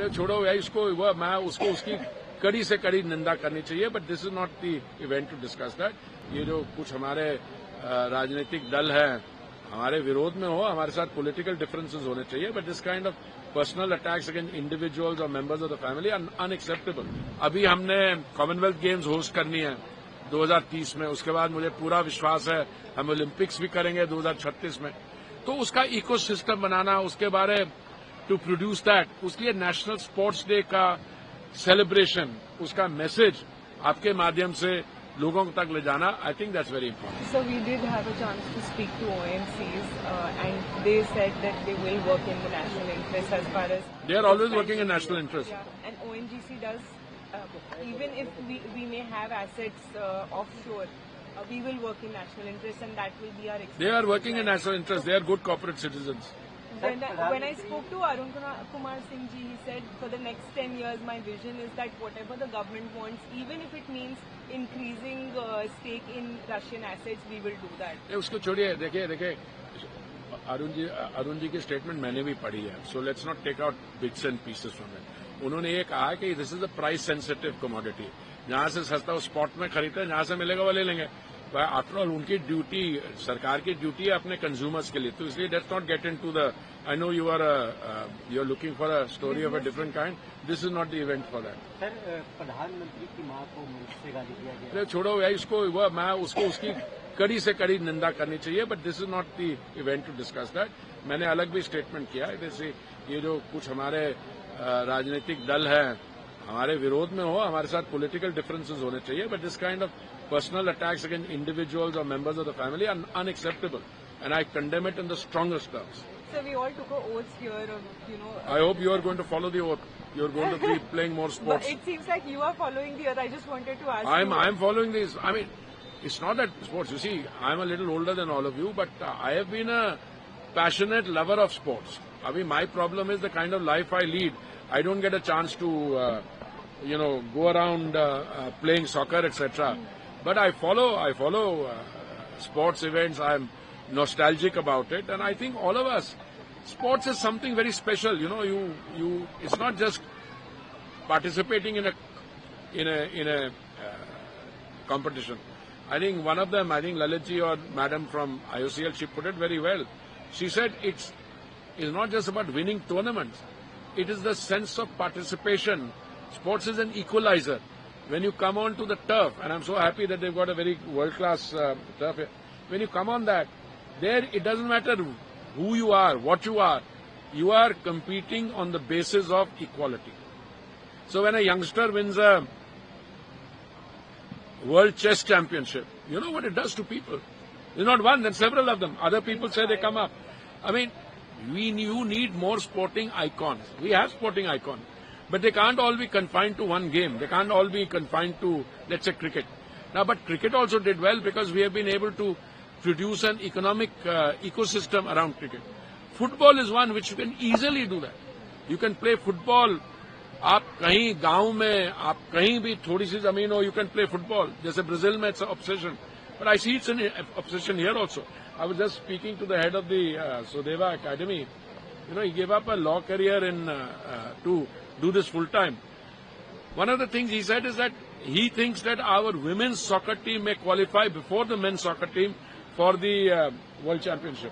अरे छोड़ो भाई इसको, मैं उसको उसकी कड़ी से कड़ी निंदा करनी चाहिए, but this is not the event to discuss that. ये जो कुछ हमारे राजनीतिक दल हैं हमारे विरोध में हो, हमारे साथ पॉलिटिकल डिफरेंसेस होने चाहिए, but this kind of personal attacks against individuals और members of the family are unacceptable. अभी हमने कॉमनवेल्थ गेम्स होस्ट करनी है 2030 में, उसके बाद मुझे पूरा विश्वास है हम ओलंपिक्स भी करेंगे 2036 में। तो उसका इकोसिस्टम बनाना, उसके बारे टू प्रोड्यूस दैट, उसके लिए नेशनल स्पोर्ट्स डे का सेलिब्रेशन, उसका मैसेज आपके माध्यम से लोगों तक ले जाना, I think that's very important. So we did have a chance to speak to OMCs and they said that they will work in the national interest as far as... They are always working in national interest. Yeah, and ONGC does, even if we may have assets offshore, we will work in national interest and that will be our expectation. They are working in national interest. They are good corporate citizens. When I spoke to Arun Kumar Singh ji, he said for the next 10 years my vision is that whatever the government wants, even if it means increasing stake in Russian assets, we will do that. उसको छोड़िए, देखिए अरुण जी की statement मैंने भी पढ़ी है, so let's not take out bits and pieces from it. उन्होंने ये कहा कि this is a price sensitive commodity, जहां से सस्ता स्पॉट में खरीदते हैं, जहां से मिलेगा वो ले लेंगे। आफ्टर ऑल उनकी ड्यूटी, सरकार की ड्यूटी है अपने कंज्यूमर्स के लिए, तो इसलिए let's not get into the, I know you are looking for a story of a different kind, this is not the event for that. Sir, प्रधानमंत्री की मां को मंच से गाली दिया गया। अरे छोड़ो भाई इसको, मैं उसको उसकी कड़ी से कड़ी निंदा करनी चाहिए, but this is not the event to discuss that. मैंने अलग भी स्टेटमेंट किया है, जैसे ये जो कुछ हमारे राजनीतिक दल हैं हमारे विरोध में हो, हमारे साथ पॉलिटिकल डिफरेंसेस होने चाहिए, but this kind of personal attacks against individuals और members of the family are unacceptable and I condemn it in the strongest terms. So we all took our oaths here, I hope you are going to follow the oath. You are going to be playing more sports. But it seems like you are following the oath. I just wanted to ask you. I'm following this. I mean, it's not that sports. You see, I'm a little older than all of you, but I have been a passionate lover of sports. I mean, my problem is the kind of life I lead. I don't get a chance to, go around playing soccer, etc. But I follow sports events. I'm nostalgic about it, and I think all of us, sports is something very special. It's not just participating in a competition. I think one of them, Lalitji or Madam from IOCL, she put it very well. She said it's not just about winning tournaments. It is the sense of participation. Sports is an equalizer. When you come on to the turf, and I'm so happy that they've got a very world-class turf here. When you come on that, there it doesn't matter who you are, what you are competing on the basis of equality. So when a youngster wins a World Chess Championship, you know what it does to people. It's not one, then several of them. Other people say they come up. I mean, you need more sporting icons. We have sporting icons. But they can't all be confined to one game. They can't all be confined to, let's say, cricket. Now, but cricket also did well because we have been able to produce an economic ecosystem around cricket. Football is one which you can easily do that. You can play football. आप कहीं गांव में, आप कहीं भी थोड़ी सी जमीन हो, you can play football. जैसे ब्राजील में it's an obsession. But I see it's an obsession here also. I was just speaking to the head of the Sodeva Academy. He gave up a law career to do this full time. One of the things he said is that he thinks that our women's soccer team may qualify before the men's soccer team for the World Championship.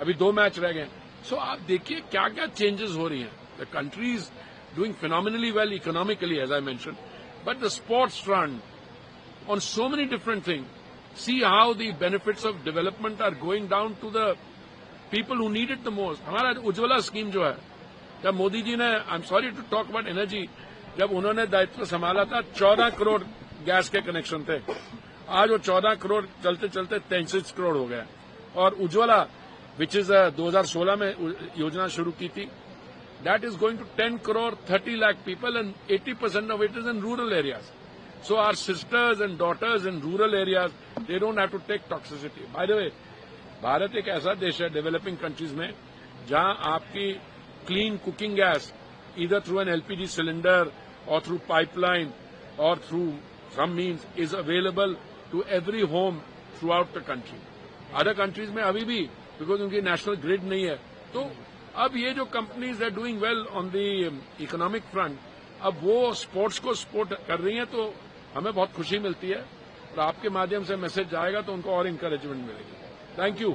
अभी 2 match रह गए. So आप देखिए क्या क्या changes हो रही हैं. The country is doing phenomenally well economically, as I mentioned, but the sports front on so many different things. See how the benefits of development are going down to the people who need it the most. हमारा Ujjwala scheme जो है, जब मोदी जी ने, I am sorry to talk about energy, जब उन्होंने दायित्व संभाला था 14 करोड़ गैस के कनेक्शन थे. आज वो 14 करोड़ चलते चलते 33 करोड़ हो गया. और उज्ज्वला विच इज 2016 में योजना शुरू की थी, that is going to 10 crore 30 lakh people and 80% of it is in rural areas. So our sisters and daughters in rural areas, they don't have to take toxicity. By the way, Bharat एक ऐसा देश है developing countries में जहां आपकी clean cooking gas either through an LPG cylinder or through pipeline or through some means is available to every home throughout the country. Other countries में अभी भी because उनकी नेशनल ग्रिड नहीं है, तो अब ये जो companies are doing well on the economic front, अब वो स्पोर्ट्स को सपोर्ट कर रही हैं, तो हमें बहुत खुशी मिलती है और आपके माध्यम से मैसेज जाएगा तो उनको और इंकरेजमेंट मिलेगी। Thank you.